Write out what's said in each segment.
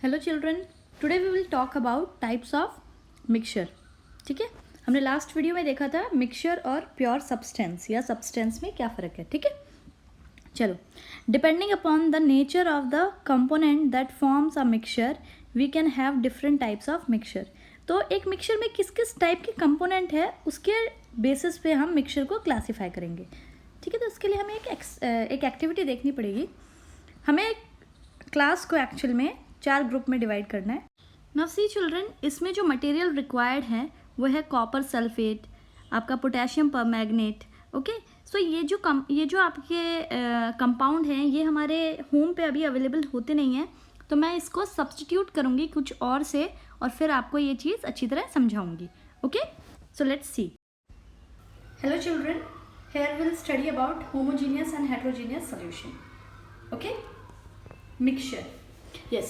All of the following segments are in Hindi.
Hello children, today we will talk about types of mixture. ठीक है, हमने लास्ट वीडियो में देखा था मिक्सचर और प्योर सब्सटेंस या सब्सटेंस में क्या फ़र्क है। ठीक है, चलो। Depending upon the nature of the component that forms a mixture we can have different types of mixture. तो एक मिक्सचर में किस किस टाइप के कंपोनेंट है उसके बेसिस पे हम मिक्सचर को क्लासीफाई करेंगे। ठीक है, तो इसके लिए हमें एक एक्टिविटी देखनी पड़ेगी। हमें क्लास को एक्चुअल में 4 ग्रुप में डिवाइड करना है। नाउ सी चिल्ड्रन, इसमें जो मटेरियल रिक्वायर्ड है वो है कॉपर सल्फेट, आपका पोटेशियम परमैंगनेट। ओके, सो ये जो आपके कंपाउंड हैं ये हमारे होम पे अभी अवेलेबल होते नहीं हैं, तो मैं इसको सब्स्टिट्यूट करूँगी कुछ और से और फिर आपको ये चीज़ अच्छी तरह समझाऊंगी। Okay, so let's see. Hello children, here we'll study about homogeneous and heterogeneous solution. Okay, mixture. Yes,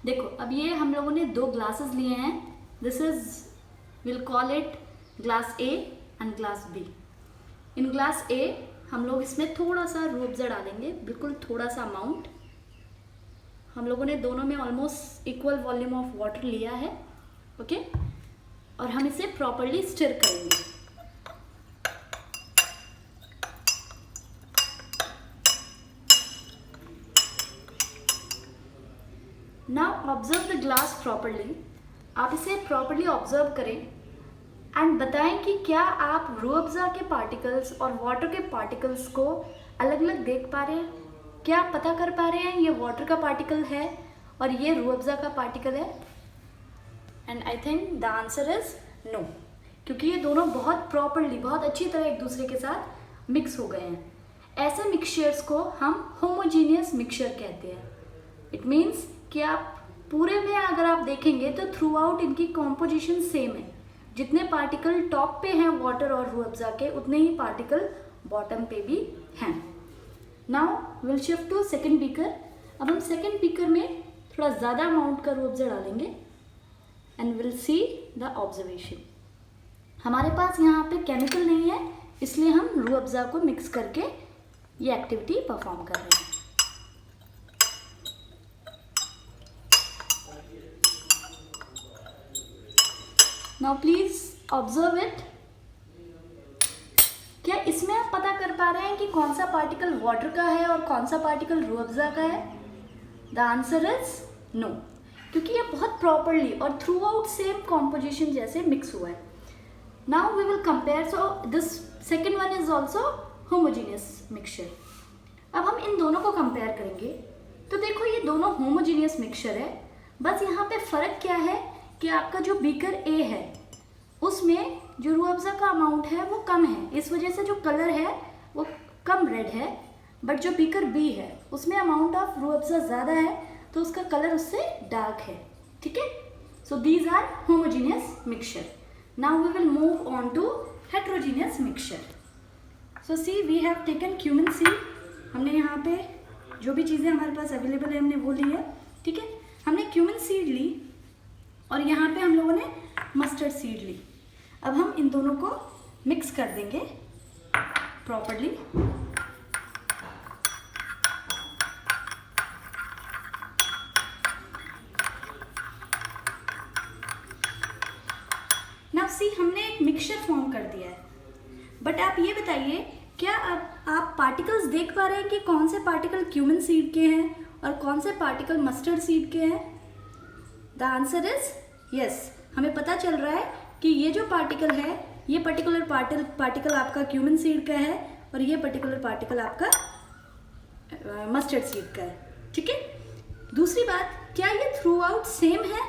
देखो अब ये हम लोगों ने 2 ग्लासेस लिए हैं। This is will call it glass A and glass B. In glass A हम लोग इसमें थोड़ा सा रूह अफ़ज़ा डालेंगे, बिल्कुल थोड़ा सा अमाउंट। हम लोगों ने दोनों में almost equal volume of water लिया है। ओके, और हम इसे प्रॉपरली स्टिर करेंगे। Now observe the glass properly. आप इसे प्रॉपरली ऑब्जर्व करें एंड बताएं कि क्या आप रूह अफ़ज़ा के पार्टिकल्स और वाटर के पार्टिकल्स को अलग अलग देख पा रहे हैं। क्या आप पता कर पा रहे हैं ये वाटर का पार्टिकल है और ये रूह अफ़ज़ा का पार्टिकल है। And I think the answer is no, क्योंकि ये दोनों बहुत प्रॉपरली, बहुत अच्छी तरह एक दूसरे के साथ मिक्स हो गए हैं। ऐसे मिक्सचर्स को हम होमोजीनियस मिक्सचर कहते हैं। इट मीन्स कि आप पूरे में अगर आप देखेंगे तो थ्रू आउट इनकी कॉम्पोजिशन सेम है। जितने पार्टिकल टॉप पे हैं वाटर और रूह अफ़ज़ा के, उतने ही पार्टिकल बॉटम पे भी हैं। Now will shift to second beaker. अब हम सेकेंड बीकर में थोड़ा ज़्यादा अमाउंट का रूह अफ़ज़ा डालेंगे and will see the observation. हमारे पास यहाँ पे केमिकल नहीं है, इसलिए हम रूह अफ़ज़ा को मिक्स करके ये एक्टिविटी परफॉर्म कर रहे हैं। Now please observe it. क्या इसमें आप पता कर पा रहे हैं कि कौन सा पार्टिकल वाटर का है और कौन सा पार्टिकल रूह अफ़ज़ा का है। द आंसर इज नो, क्योंकि ये बहुत प्रॉपरली और थ्रू आउट सेम कॉम्पोजिशन जैसे मिक्स हुआ है। Now we will compare, so this second one is also homogeneous mixture. अब हम इन दोनों को कंपेयर करेंगे तो देखो ये दोनों होमोजीनियस मिक्सचर है। बस यहाँ पे फ़र्क क्या है कि आपका जो बीकर ए है उसमें जो रूह अफ़ज़ा का अमाउंट है वो कम है, इस वजह से जो कलर है वो कम रेड है। बट जो बीकर बी है उसमें अमाउंट ऑफ रूह अफ़ज़ा ज़्यादा है, तो उसका कलर उससे डार्क है। ठीक है, so these are homogeneous mixture. Now we will move on to heterogeneous mixture. So see, we have taken cumin seed. हमने यहाँ पे जो भी चीज़ें हमारे पास अवेलेबल है हमने वो ली है। ठीक है, हमने क्यूमिन सीड ली और यहाँ पे हम लोगों ने मस्टर्ड सीड ली। अब हम इन दोनों को मिक्स कर देंगे प्रॉपरली। नाउ सी, हमने एक मिक्सचर फॉर्म कर दिया है। बट आप ये बताइए, क्या आप पार्टिकल्स देख पा रहे हैं कि कौन से पार्टिकल क्यूमिन सीड के हैं और कौन से पार्टिकल मस्टर्ड सीड के हैं। The answer is yes. हमें पता चल रहा है कि ये जो पार्टिकल है ये पर्टिकुलर पार्टिकल आपका क्यूमिन सीड का है और ये पर्टिकुलर पार्टिकल आपका मस्टर्ड सीड का है। ठीक है, दूसरी बात, क्या ये थ्रू आउट सेम है।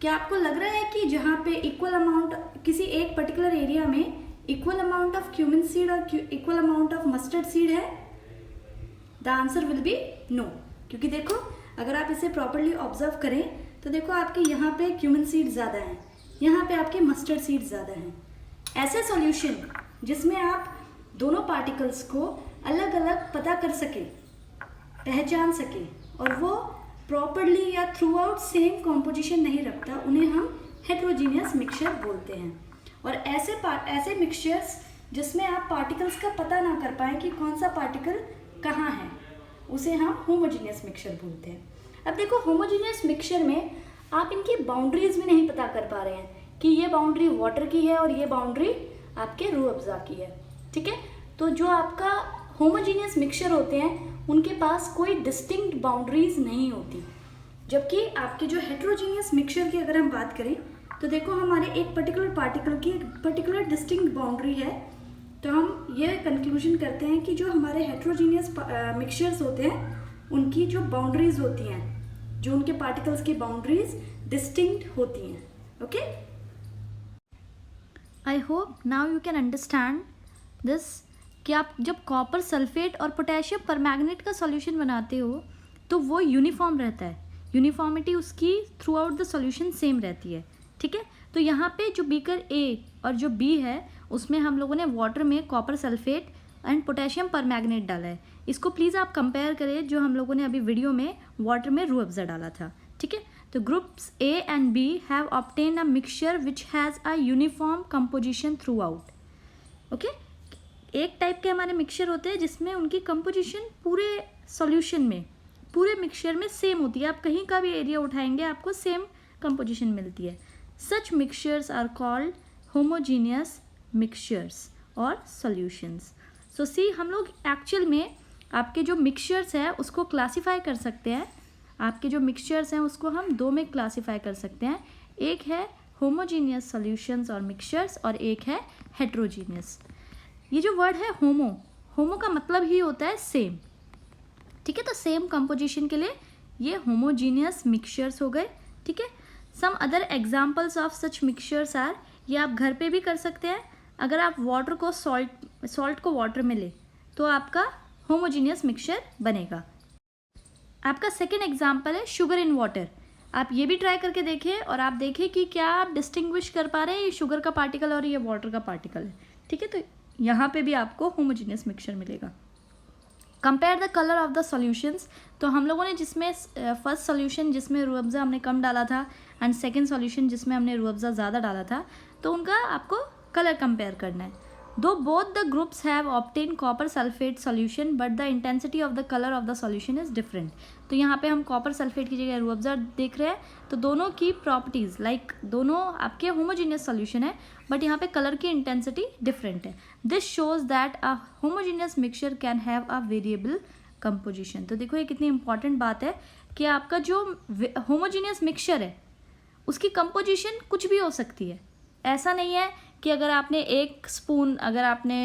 क्या आपको लग रहा है कि जहाँ पे इक्वल अमाउंट किसी एक पर्टिकुलर एरिया में equal amount of cumin seed और equal amount of mustard seed है। The answer will be no, क्योंकि देखो अगर आप इसे प्रॉपरली ऑब्जर्व करें तो देखो आपके यहाँ पे क्यूमिन सीड ज़्यादा हैं, यहाँ पे आपके मस्टर्ड सीड ज़्यादा हैं। ऐसे सॉल्यूशन जिसमें आप दोनों पार्टिकल्स को अलग अलग पता कर सके, पहचान सके और वो प्रॉपरली या थ्रू आउट सेम कॉम्पोजिशन नहीं रखता, उन्हें हम हेट्रोजीनियस मिक्सचर बोलते हैं। और ऐसे मिक्सचर्स जिसमें आप पार्टिकल्स का पता ना कर पाएँ कि कौन सा पार्टिकल कहाँ है, उसे हम होमोजीनियस मिक्सचर बोलते हैं। अब देखो होमोजीनियस मिक्सचर में आप इनकी बाउंड्रीज भी नहीं पता कर पा रहे हैं कि ये बाउंड्री वाटर की है और ये बाउंड्री आपके रूह अफ़ज़ा की है, ठीक है। तो जो आपका होमोजीनियस मिक्सचर होते हैं उनके पास कोई डिस्टिंक्ट बाउंड्रीज नहीं होती, जबकि आपके जो हेट्रोजीनियस मिक्सचर की अगर हम बात करें तो देखो हमारे एक पर्टिकुलर पार्टिकल की एक पर्टिकुलर डिस्टिंक्ट बाउंड्री है। तो हम ये कंक्लूजन करते हैं कि जो हमारे हेट्रोजीनियस मिक्सचर्स होते हैं उनकी जो बाउंड्रीज होती हैं, जो उनके पार्टिकल्स की बाउंड्रीज डिस्टिंक्ट होती हैं। Okay, I hope now you can understand this कि आप जब कॉपर सल्फेट और पोटेशियम परमैंगनेट का सॉल्यूशन बनाते हो तो वो यूनिफॉर्म रहता है, यूनिफॉर्मिटी उसकी through out the solution same रहती है, ठीक है। तो यहाँ पे जो बीकर ए और जो बी है उसमें हम लोगों ने वाटर में copper sulphate and potassium permanganate डाला है। इसको प्लीज़ आप कंपेयर करें जो हम लोगों ने अभी वीडियो में वाटर में रूह अफ़ज़ा डाला था, ठीक है। तो groups A and B have obtained a mixture which has a uniform composition throughout. Okay, एक टाइप के हमारे मिक्सचर होते हैं जिसमें उनकी कंपोजिशन पूरे सॉल्यूशन में, पूरे मिक्सचर में सेम होती है। आप कहीं का भी एरिया उठाएंगे आपको सेम कंपोजिशन मिलती है। Such mixtures are called homogeneous mixtures और सॉल्यूशंस। सो सी, हम लोग एक्चुअल में आपके जो मिक्सचर्स हैं उसको क्लासीफाई कर सकते हैं। आपके जो मिक्सचर्स हैं उसको हम दो में क्लासीफाई कर सकते हैं, एक है होमोजीनियस सॉल्यूशंस और मिक्सचर्स और एक है हेट्रोजीनियस। ये जो वर्ड है होमो, होमो का मतलब ही होता है सेम, ठीक है। तो सेम कंपोजिशन के लिए ये होमोजीनियस मिक्सचर्स हो गए, ठीक है। Some other examples of such mixtures are, ये आप घर पे भी कर सकते हैं। अगर आप वाटर को सॉल्ट को वाटर में ले तो आपका होमोजीनियस मिक्सचर बनेगा। आपका सेकेंड एग्जाम्पल है शुगर इन वाटर। आप ये भी ट्राई करके देखिए और आप देखिए कि क्या आप डिस्टिंग्विश कर पा रहे हैं ये शुगर का पार्टिकल और ये वाटर का पार्टिकल है, ठीक है। तो यहाँ पे भी आपको होमोजीनियस मिक्सचर मिलेगा। Compare the colour of the solutions, तो हम लोगों ने जिसमें फर्स्ट सॉल्यूशन जिसमें रूह अफ़ज़ा हमने कम डाला था एंड सेकंड सॉल्यूशन जिसमें हमने रूह अफ़ज़ा ज़्यादा डाला था, तो उनका आपको कलर कंपेयर करना है। दो both the groups have obtain copper sulphate solution but the intensity of the colour of the solution is different. तो यहाँ पे हम कॉपर सल्फेट की जगह रूह अफ़ज़ा देख रहे हैं, तो दोनों की प्रॉपर्टीज़ लाइक दोनों आपके होमोजीनियस सॉल्यूशन है बट यहाँ पे कलर की इंटेंसिटी डिफरेंट है। This shows that a homogeneous mixture can have a variable composition. तो देखो ये कितनी इंपॉर्टेंट बात है कि आपका जो होमोजीनियस मिक्सचर है उसकी कंपोजिशन कुछ भी हो सकती है। ऐसा नहीं है कि अगर आपने एक स्पून, अगर आपने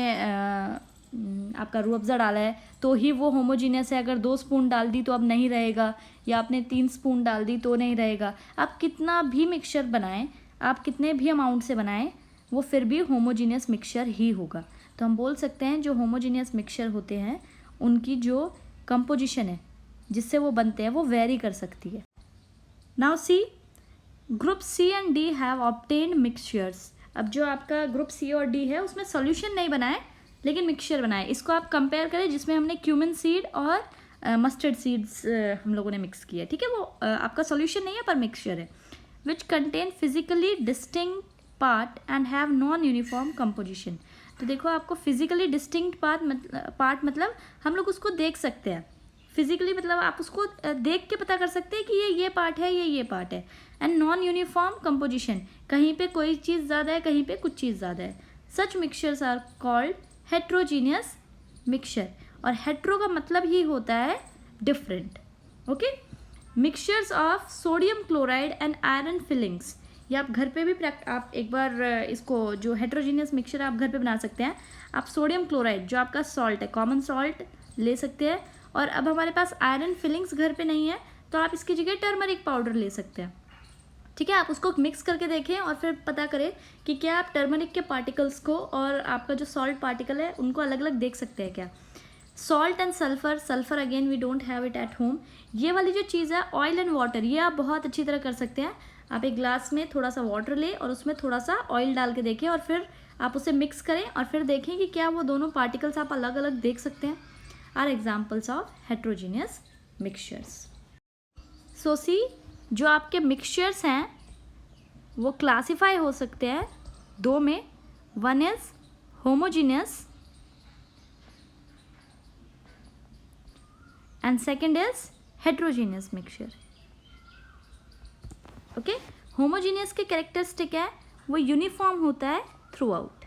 आपका रूह अफ़ज़ा डाला है तो ही वो होमोजीनियस है, अगर 2 स्पून डाल दी तो अब नहीं रहेगा, या आपने 3 स्पून डाल दी तो नहीं रहेगा। आप कितना भी मिक्सचर बनाएं, आप कितने भी अमाउंट से बनाएं, वो फिर भी होमोजीनियस मिक्सचर ही होगा। तो हम बोल सकते हैं जो होमोजीनियस मिक्सचर होते हैं उनकी जो कंपोजिशन है जिससे वो बनते हैं वो वेरी कर सकती है। Now see, group C and D have obtained mixtures. अब जो आपका ग्रुप सी और डी है उसमें सॉल्यूशन नहीं बनाए लेकिन मिक्सचर बनाए। इसको आप कंपेयर करें जिसमें हमने क्यूमिन सीड और मस्टर्ड सीड्स हम लोगों ने मिक्स किया, ठीक है। वो आपका सॉल्यूशन नहीं है पर मिक्सचर है। Which contain physically distinct part and have non uniform composition. तो देखो आपको फिजिकली डिस्टिंक्ट पार्ट मतलब हम लोग उसको देख सकते हैं, फिजिकली मतलब आप उसको देख के पता कर सकते हैं कि ये पार्ट है, ये पार्ट है। एंड नॉन यूनिफॉर्म कंपोजिशन, कहीं पे कोई चीज़ ज़्यादा है, कहीं पे कुछ चीज़ ज़्यादा है। Such mixtures are called heterogeneous mixture, और हेट्रो का मतलब ही होता है different, okay. Mixtures of sodium chloride and iron filings, ये आप घर पे भी आप एक बार इसको जो हेट्रोजीनियस मिक्सचर आप घर पे बना सकते हैं। आप सोडियम क्लोराइड जो आपका सॉल्ट है, कॉमन सॉल्ट ले सकते हैं, और अब हमारे पास आयरन फिलिंग्स घर पे नहीं है तो आप इसकी जगह टर्मरिक पाउडर ले सकते हैं, ठीक है। आप उसको मिक्स करके देखें और फिर पता करें कि क्या आप टर्मरिक के पार्टिकल्स को और आपका जो सॉल्ट पार्टिकल है उनको अलग अलग देख सकते हैं क्या। Salt and sulphur, sulphur again we don't have it at home. ये वाली जो चीज़ है ऑयल एंड वाटर, ये आप बहुत अच्छी तरह कर सकते हैं। आप एक ग्लास में थोड़ा सा वाटर लें और उसमें थोड़ा सा ऑयल डाल के देखें और फिर आप उसे मिक्स करें और फिर देखें कि क्या वो दोनों पार्टिकल्स आप अलग अलग देख सकते हैं। Are examples of heterogeneous mixtures. So see, जो आपके मिक्सचर्स हैं वो क्लासीफाई हो सकते हैं दो में। One is homogeneous and second is heterogeneous mixture. Okay, homogeneous के कैरेक्टरिस्टिक है वो यूनिफॉर्म होता है थ्रू आउट।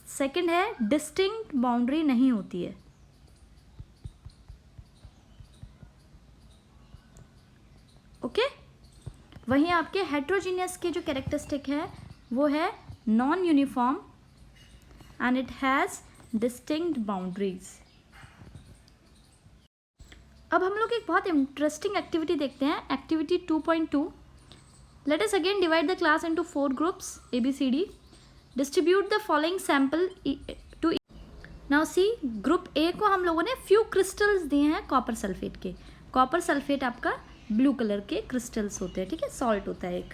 सेकेंड है डिस्टिंक्ट बाउंड्री नहीं होती है। ओके, वहीं आपके हेट्रोजीनियस के जो कैरेक्टरिस्टिक है वो है non uniform and it has distinct boundaries. अब हम लोग एक बहुत इंटरेस्टिंग एक्टिविटी देखते हैं, activity 2.2। Let us again divide the class into 4 groups ABCD। Distribute the following sample to. Now see, group A को हम लोगों ने फ्यू क्रिस्टल्स दिए हैं कॉपर सल्फेट के। कॉपर सल्फेट आपका ब्लू कलर के क्रिस्टल्स होते हैं, ठीक है, सॉल्ट होता है एक।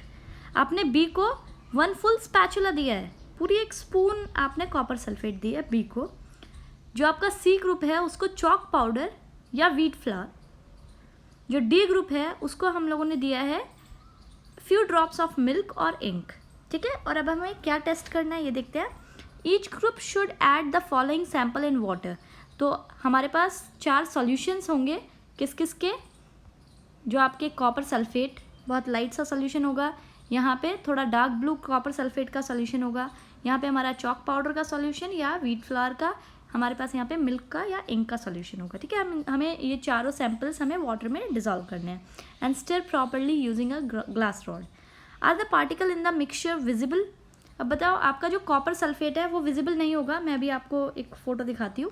आपने बी को 1 फुल स्पैचुला दिया है, पूरी एक स्पून आपने कॉपर सल्फेट दी है बी को। जो आपका सी ग्रुप है उसको चॉक पाउडर या व्हीट फ्लावर। जो डी ग्रुप है उसको हम लोगों ने दिया है फ्यू ड्रॉप्स ऑफ मिल्क और इंक, ठीक है। और अब हमें क्या टेस्ट करना है ये देखते हैं। Each group should add the following sample in water. तो हमारे पास 4 सॉल्यूशंस होंगे, किस किस के। जो आपके कॉपर सल्फेट बहुत लाइट सा सॉल्यूशन होगा, यहाँ पे थोड़ा डार्क ब्लू कॉपर सल्फेट का सॉल्यूशन होगा, यहाँ पे हमारा चॉक पाउडर का सॉल्यूशन या व्हीट फ्लावर का, हमारे पास यहाँ पे मिल्क का या इंक का सॉल्यूशन होगा, ठीक है। हमें ये चारों सैंपल्स हमें वाटर में डिजॉल्व करने हैं। And stir properly using a glass rod. Are the particle in the mixture visible. अब बताओ, आपका जो कॉपर सल्फेट है वो विजिबल नहीं होगा, मैं अभी आपको एक फ़ोटो दिखाती हूँ,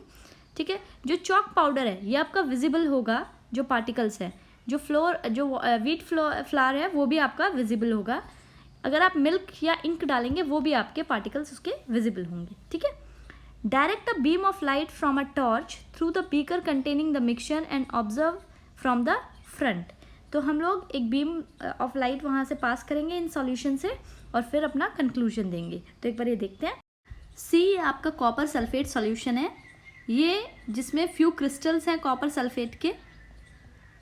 ठीक है। जो चॉक पाउडर है ये आपका विजिबल होगा, जो पार्टिकल्स है। जो व्हीट फ्लावर है वो भी आपका विजिबल होगा। अगर आप मिल्क या इंक डालेंगे वो भी आपके पार्टिकल्स उसके विजिबल होंगे, ठीक है। Direct a beam of light from a torch through the beaker containing the mixture and observe from the front. तो हम लोग एक बीम ऑफ लाइट वहाँ से पास करेंगे इन सॉल्यूशन से और फिर अपना कंक्लूजन देंगे। तो एक बार ये देखते हैं। सी आपका कॉपर सल्फेट सॉल्यूशन है, ये जिसमें फ्यू क्रिस्टल्स हैं कॉपर सल्फेट के,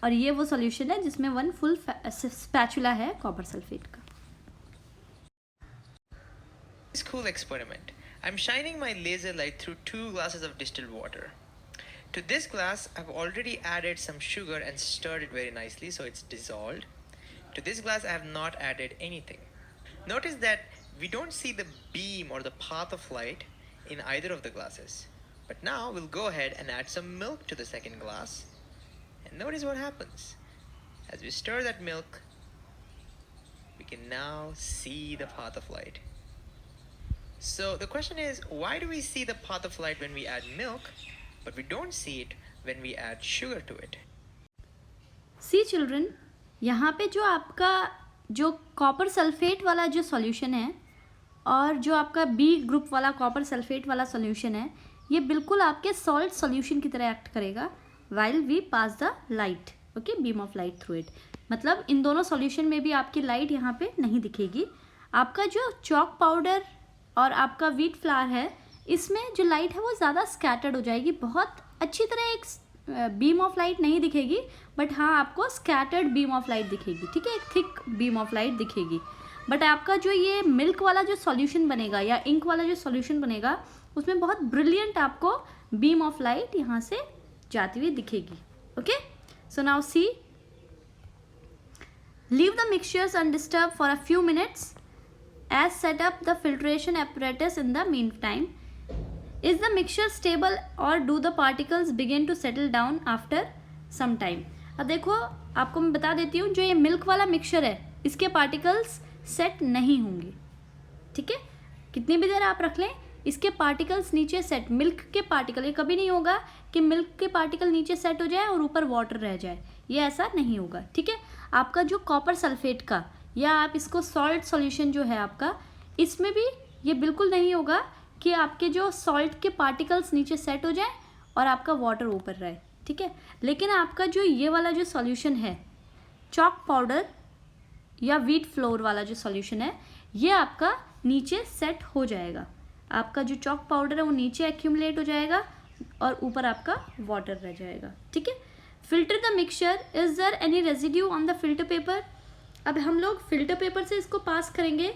और ये वो सॉल्यूशन है जिसमें 1 फुल स्पैचुला है कॉपर सल्फेट का। This cool experiment. I'm shining my laser light through 2 glasses of distilled water. To this glass, I've already added some sugar and stirred it very nicely so it's dissolved. To this glass, I have not added anything. Notice that we don't see the beam or the path of light in either of the glasses. But now we'll go ahead and add some milk to the second glass. And notice what happens. As we stir that milk, we can now see the path of light. So the question is, why do we see the path of light when we add milk, but we don't see it when we add sugar to it? See children, यहाँ पे जो आपका जो कॉपर सल्फेट वाला जो सॉल्यूशन है और जो आपका बी ग्रुप वाला कॉपर सल्फेट वाला सॉल्यूशन है, ये बिल्कुल आपके सॉल्ट सॉल्यूशन की तरह एक्ट करेगा while we pass the light, okay, beam of light through it। मतलब इन दोनों सॉल्यूशन में भी आपकी लाइट यहाँ पे नहीं दिखेगी। आपका जो चॉक पाउडर और आपका व्हीट फ्लावर है, इसमें जो लाइट है वो ज़्यादा स्कैटर्ड हो जाएगी, बहुत अच्छी तरह एक बीम ऑफ लाइट नहीं दिखेगी, बट हाँ आपको स्कैटर्ड बीम ऑफ लाइट दिखेगी, ठीक है, एक थिक बीम ऑफ लाइट दिखेगी। बट आपका जो ये मिल्क वाला जो सॉल्यूशन बनेगा या इंक वाला जो सॉल्यूशन बनेगा, उसमें बहुत ब्रिलियंट आपको बीम ऑफ लाइट यहाँ से जाती हुई दिखेगी। Okay, so now see, leave the mixtures undisturbed for a few minutes as set up the filtration apparatus in the meantime. Is the mixture stable or do the particles begin to settle down after some time? अब देखो, आपको मैं बता देती हूँ, जो ये मिल्क वाला मिक्सचर है इसके पार्टिकल्स सेट नहीं होंगे, ठीक है। कितनी भी देर आप रख लें, इसके पार्टिकल्स नीचे सेट, मिल्क के पार्टिकल, ये कभी नहीं होगा कि मिल्क के पार्टिकल नीचे सेट हो जाए और ऊपर वाटर रह जाए, ये ऐसा नहीं होगा, ठीक है। आपका जो कॉपर सल्फेट का या आप इसको सॉल्ट सॉल्यूशन जो है आपका, इसमें भी ये बिल्कुल नहीं होगा कि आपके जो सॉल्ट के पार्टिकल्स नीचे सेट हो जाए और आपका वाटर ऊपर रहे, ठीक है। लेकिन आपका जो ये वाला जो सॉल्यूशन है, चॉक पाउडर या व्हीट फ्लोर वाला जो सॉल्यूशन है, ये आपका नीचे सेट हो जाएगा। आपका जो चॉक पाउडर है वो नीचे एक्यूमुलेट हो जाएगा और ऊपर आपका वाटर रह जाएगा, ठीक है। Filter the mixture, is there any residue on the filter paper. अब हम लोग फिल्टर पेपर से इसको पास करेंगे।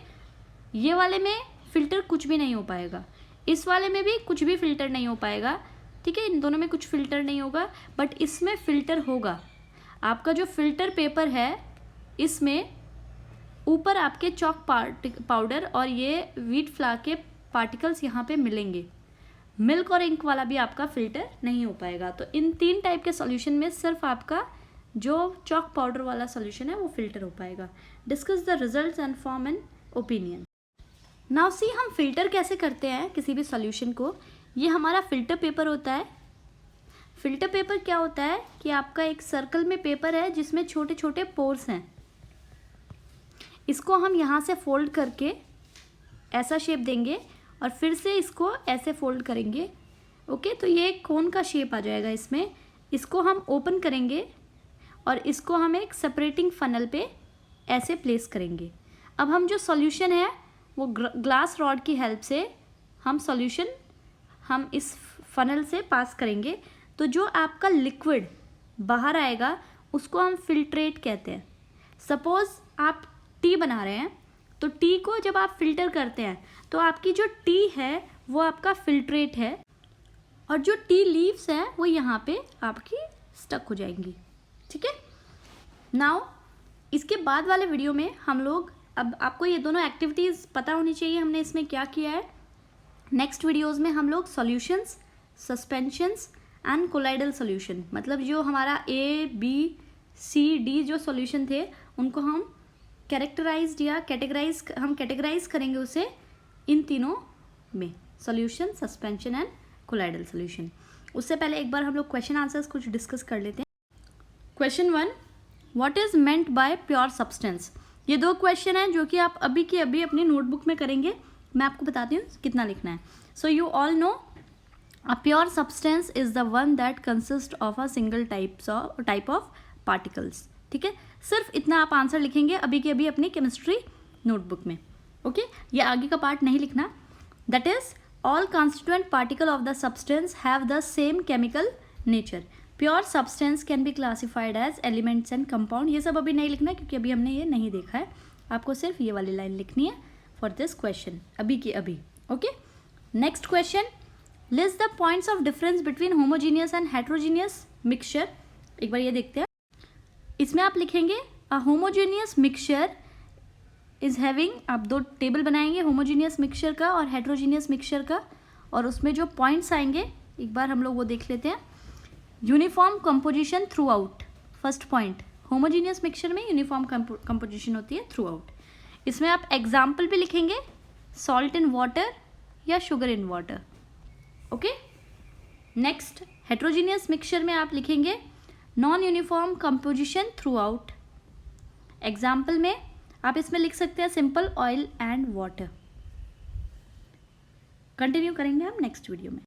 ये वाले में फ़िल्टर कुछ भी नहीं हो पाएगा, इस वाले में भी कुछ भी फ़िल्टर नहीं हो पाएगा, ठीक है। इन दोनों में कुछ फ़िल्टर नहीं होगा, बट इसमें फ़िल्टर होगा। आपका जो फ़िल्टर पेपर है इसमें ऊपर आपके चॉक पाउडर और ये व्हीट फ्लावर के पार्टिकल्स यहाँ पे मिलेंगे। मिल्क और इंक वाला भी आपका फिल्टर नहीं हो पाएगा। तो इन 3 टाइप के सॉल्यूशन में सिर्फ आपका जो चॉक पाउडर वाला सॉल्यूशन है वो फिल्टर हो पाएगा। Discuss the results and form an opinion. Now see हम फिल्टर कैसे करते हैं किसी भी सॉल्यूशन को। ये हमारा फिल्टर पेपर होता है। फिल्टर पेपर क्या होता है कि आपका एक सर्कल में पेपर है जिसमें छोटे छोटे पोर्स हैं। इसको हम यहाँ से फोल्ड करके ऐसा शेप देंगे और फिर से इसको ऐसे फोल्ड करेंगे। ओके, तो ये एक कोन का शेप आ जाएगा इसमें। इसको हम ओपन करेंगे और इसको हम एक सेपरेटिंग फनल पे ऐसे प्लेस करेंगे। अब हम जो सॉल्यूशन है वो ग्लास रॉड की हेल्प से हम सॉल्यूशन हम इस फनल से पास करेंगे। तो जो आपका लिक्विड बाहर आएगा उसको हम फिल्ट्रेट कहते हैं। सपोज़ आप टी बना रहे हैं तो टी को जब आप फिल्टर करते हैं तो आपकी जो टी है वो आपका फिल्ट्रेट है और जो टी लीव्स हैं वो यहाँ पे आपकी स्टक हो जाएंगी। ठीक है। नाउ इसके बाद वाले वीडियो में हम लोग, अब आपको ये दोनों एक्टिविटीज़ पता होनी चाहिए हमने इसमें क्या किया है। नेक्स्ट वीडियोज़ में हम लोग solutions, suspensions and colloidal solution, मतलब जो हमारा A, B, C, D जो सॉल्यूशन थे उनको हम कैरेक्टराइज्ड या कैटेगराइज करेंगे उसे इन तीनों में, solution, suspension and colloidal solution. उससे पहले एक बार हम लोग क्वेश्चन आंसर्स कुछ डिस्कस कर लेते हैं। Question 1, what is meant by pure substance. ये 2 क्वेश्चन हैं जो कि आप अभी की अभी अपनी नोटबुक में करेंगे। मैं आपको बताती हूँ कितना लिखना है। So you all know a pure substance is the one that consist of a single type of particles. ठीक है, सिर्फ इतना आप आंसर लिखेंगे अभी की अभी अपनी केमिस्ट्री नोटबुक में। ओके, ये आगे का पार्ट नहीं लिखना। That is all constituent particle of the substance have the same chemical nature. Pure substance can be classified as elements and compound. ये सब अभी नहीं लिखना क्योंकि अभी हमने ये नहीं देखा है। आपको सिर्फ ये वाली लाइन लिखनी है फॉर दिस क्वेश्चन अभी की अभी। Okay, next question, list the points of difference between homogeneous and heterogeneous mixture. एक बार ये देखते हैं। इसमें आप लिखेंगे a homogeneous mixture is having, आप 2 टेबल बनाएंगे, होमोजीनियस मिक्सचर का और हेट्रोजीनियस मिक्सचर का, और उसमें जो पॉइंट्स आएंगे एक बार हम लोग वो देख लेते हैं। Uniform composition through out, first point, homogeneous mixture में यूनिफॉर्म कंपोजिशन होती है थ्रू आउट। इसमें आप एग्जाम्पल भी लिखेंगे, सॉल्ट इन वाटर या sugar in water. Okay, next heterogeneous mixture में आप लिखेंगे non uniform composition through out. Example में आप इसमें लिख सकते हैं simple oil and water. Continue करेंगे हम नेक्स्ट वीडियो में।